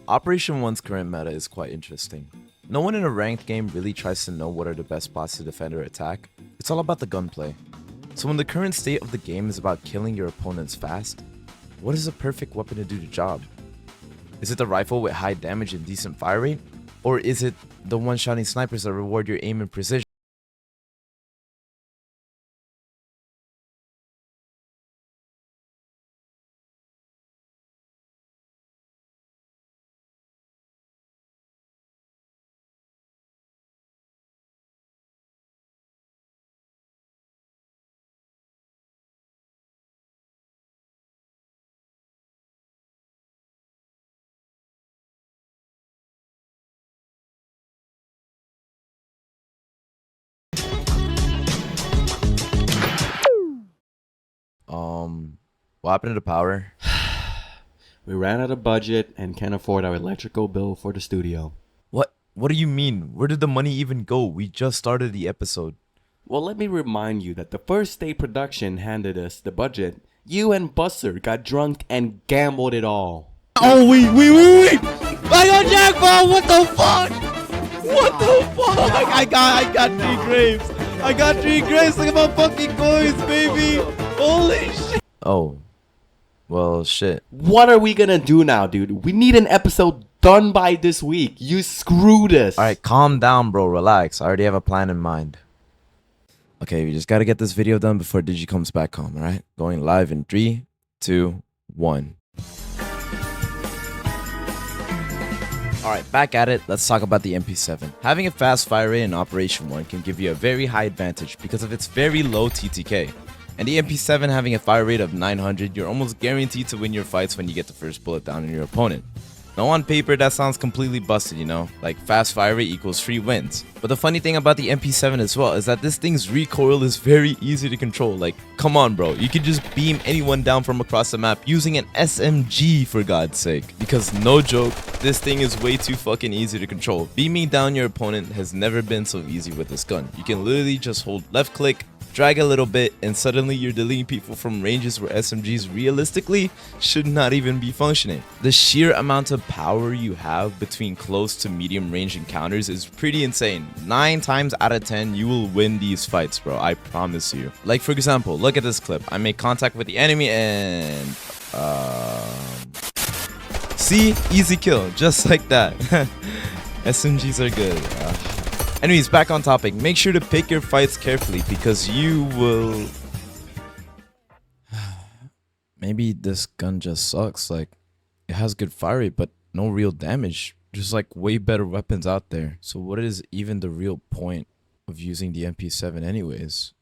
Operation 1's current meta is quite interesting. No one in a ranked game really tries to know what are the best spots to defend or attack. It's all about the gunplay. So when the current state of the game is about killing your opponents fast, what is a perfect weapon to do the job? Is it the rifle with high damage and decent fire rate? Or is it the one-shotting snipers that reward your aim and precision? What happened to the power? We ran out of budget and can't afford our electrical bill for the studio. What do you mean? Where did the money even go? We just started the episode. Well, let me remind you that the first day production handed us the budget. You and Buster got drunk and gambled it all. Oh, wait! I got jackpot! What the fuck? What the fuck? I got 3 grapes. I got 3 grapes. Look at my fucking coins, baby. Holy shit. Oh. Well, shit. What are we gonna do now, dude? We need an episode done by this week. You screwed us. Alright, calm down, bro. Relax. I already have a plan in mind. Okay, we just gotta get this video done before Digi comes back home, alright? Going live in 3, 2, 1. Alright, back at it. Let's talk about the MP7. Having a fast fire rate in Operation 1 can give you a very high advantage because of its very low TTK. And the MP7 having a fire rate of 900, you're almost guaranteed to win your fights when you get the first bullet down on your opponent. Now on paper, that sounds completely busted, you know, like fast fire rate equals free wins. But the funny thing about the MP7 as well is that this thing's recoil is very easy to control. Like, come on bro, you could just beam anyone down from across the map using an SMG for God's sake. Because no joke, this thing is way too fucking easy to control. Beaming down your opponent has never been so easy with this gun. You can literally just hold left click, drag a little bit, and suddenly you're deleting people from ranges where SMGs realistically should not even be functioning. The sheer amount of power you have between close to medium range encounters is pretty insane. 9 times out of 10 you will win these fights, bro, I promise you. Like for example, look at this clip. I make contact with the enemy and see, easy kill, just like that. SMGs are good. Anyways, back on topic. Make sure to pick your fights carefully because you will... Maybe this gun just sucks. Like, it has good fire rate, but no real damage. There's like way better weapons out there. So what is even the real point of using the MP7 anyways?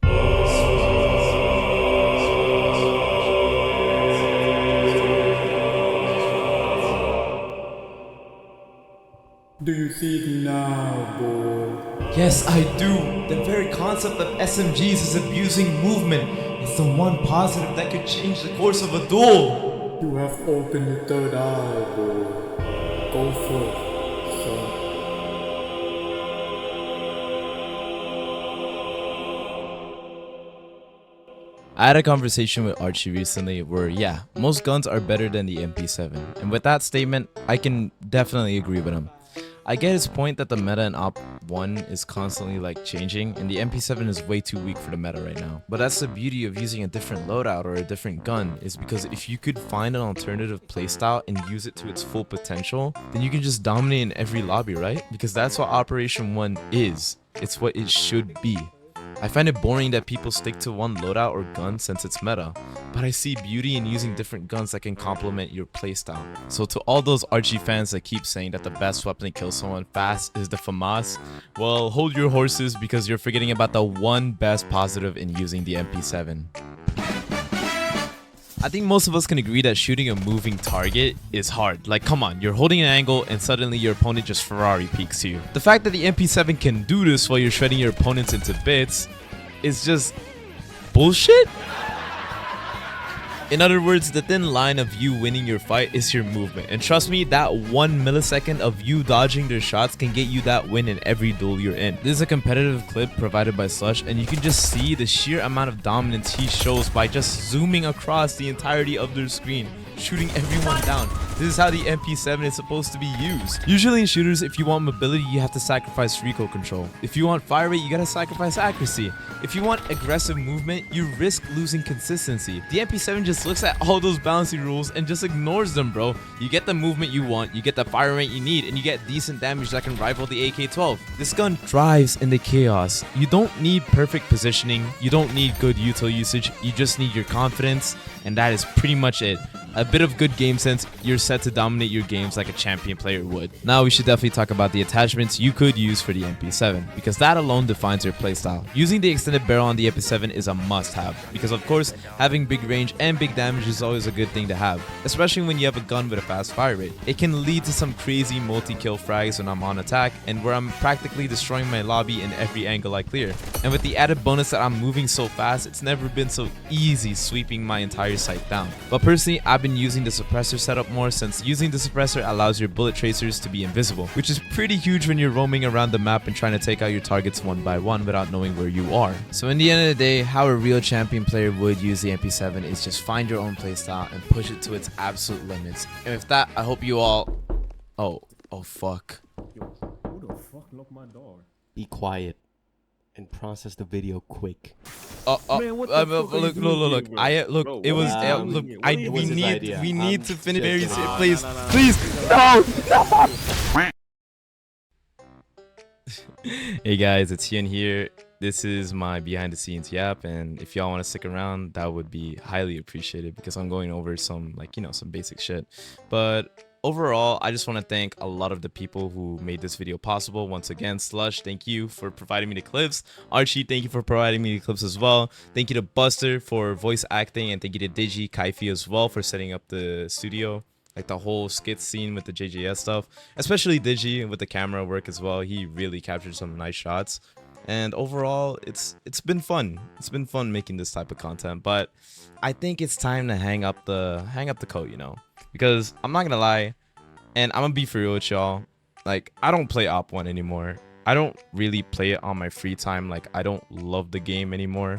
Do you see it now, boy? Yes, I do. The very concept of SMGs is abusing movement. It's the one positive that could change the course of a duel. You have opened your third eye, boy. Go first, son. I had a conversation with Archie recently where, yeah, most guns are better than the MP7. And with that statement, I can definitely agree with him. I get his point that the meta in Op 1 is constantly like changing and the MP7 is way too weak for the meta right now. But that's the beauty of using a different loadout or a different gun, is because if you could find an alternative playstyle and use it to its full potential, then you can just dominate in every lobby, right? Because that's what Operation 1 is. It's what it should be. I find it boring that people stick to one loadout or gun since it's meta, but I see beauty in using different guns that can complement your playstyle. So to all those Archie fans that keep saying that the best weapon to kill someone fast is the FAMAS, well, hold your horses because you're forgetting about the one best positive in using the MP7. I think most of us can agree that shooting a moving target is hard. Like, come on, you're holding an angle and suddenly your opponent just Ferrari peeks you. The fact that the MP7 can do this while you're shredding your opponents into bits is just bullshit. In other words, the thin line of you winning your fight is your movement. And trust me, that 1 millisecond of you dodging their shots can get you that win in every duel you're in. This is a competitive clip provided by Slush, and you can just see the sheer amount of dominance he shows by just zooming across the entirety of their screen. shooting everyone down. This is how the MP7 is supposed to be used. Usually in shooters, if you want mobility, you have to sacrifice recoil control. If you want fire rate, you gotta sacrifice accuracy. If you want aggressive movement, you risk losing consistency. The MP7 just looks at all those balancing rules and just ignores them, bro. You get the movement you want, you get the fire rate you need, and you get decent damage that can rival the AK-12. This gun thrives in the chaos. You don't need perfect positioning, you don't need good util usage, you just need your confidence, and that is pretty much it. A bit of good game sense, you're set to dominate your games like a champion player would. Now we should definitely talk about the attachments you could use for the MP7, because that alone defines your playstyle. Using the extended barrel on the MP7 is a must-have, because of course, having big range and big damage is always a good thing to have, especially when you have a gun with a fast fire rate. It can lead to some crazy multi-kill frags when I'm on attack, and where I'm practically destroying my lobby in every angle I clear. And with the added bonus that I'm moving so fast, it's never been so easy sweeping my entire site down. But personally, I've been using the suppressor setup more, since using the suppressor allows your bullet tracers to be invisible, which is pretty huge when you're roaming around the map and trying to take out your targets one by one without knowing where you are. So in the end of the day, how a real champion player would use the MP7 is just find your own playstyle and push it to its absolute limits. And with that, I hope you all... Oh fuck. Yo, who the fuck locked my door? Be quiet and process the video quick. Man, what the fuck are you Look, doing here, bro? look, Bro, it what was, are you look, doing here? I, What was his we idea? need to finish very checking it. please, No. please, no! Hey guys, it's Hyun here. This is my behind the scenes yap, and if y'all want to stick around, that would be highly appreciated, because I'm going over some, like, you know, some basic shit. But overall, I just want to thank a lot of the people who made this video possible. Once again, Slush, thank you for providing me the clips. Archie, thank you for providing me the clips as well. Thank you to Buster for voice acting, and thank you to Digi, Kaifi as well for setting up the studio, like the whole skit scene with the JJS stuff, especially Digi with the camera work as well. He really captured some nice shots. And overall, it's been fun. It's been fun making this type of content, but I think it's time to hang up the coat, you know, because I'm not gonna lie, and I'm gonna be for real with y'all. Like, I don't play Op 1 anymore. I don't really play it on my free time. Like, I don't love the game anymore,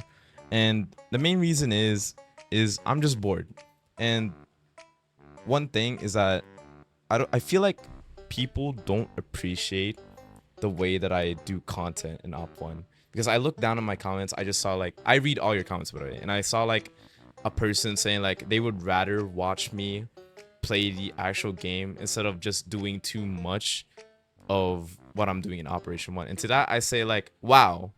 and the main reason is I'm just bored. And one thing is that I feel like people don't appreciate the way that I do content in Op 1, because I look down in my comments, I just saw, like, I read all your comments by the way, and I saw like a person saying like they would rather watch me play the actual game instead of just doing too much of what I'm doing in Operation 1. And to that I say, like, wow,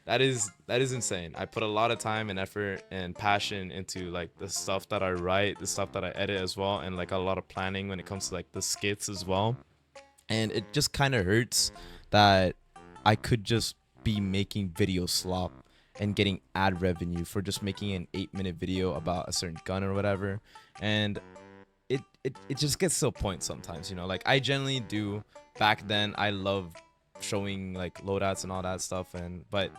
that is insane. I put a lot of time and effort and passion into like the stuff that I write, the stuff that I edit as well, and like a lot of planning when it comes to like the skits as well. And it just kind of hurts that I could just be making video slop and getting ad revenue for just making an 8-minute video about a certain gun or whatever. And it just gets to a point sometimes, you know, like I generally do. Back then I loved showing like loadouts and all that stuff, but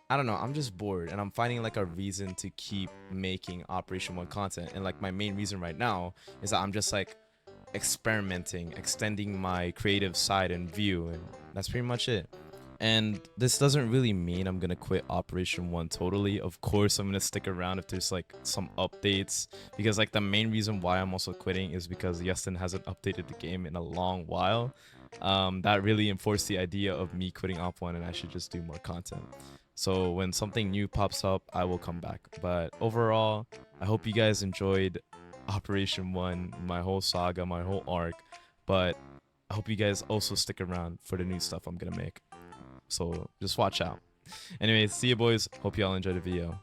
I don't know, I'm just bored and I'm finding like a reason to keep making Operation 1 content. And like my main reason right now is that I'm just like experimenting, extending my creative side and view, and that's pretty much it. And this doesn't really mean I'm gonna quit Operation 1 totally. Of course I'm gonna stick around if there's like some updates, because like the main reason why I'm also quitting is because Yeston hasn't updated the game in a long while. That really enforced the idea of me quitting Op 1 and I should just do more content. So when something new pops up, I will come back. But overall, I hope you guys enjoyed Operation 1, my whole saga, my whole arc. But I hope you guys also stick around for the new stuff I'm gonna make. So just watch out. Anyways, see you boys. Hope y'all enjoyed the video.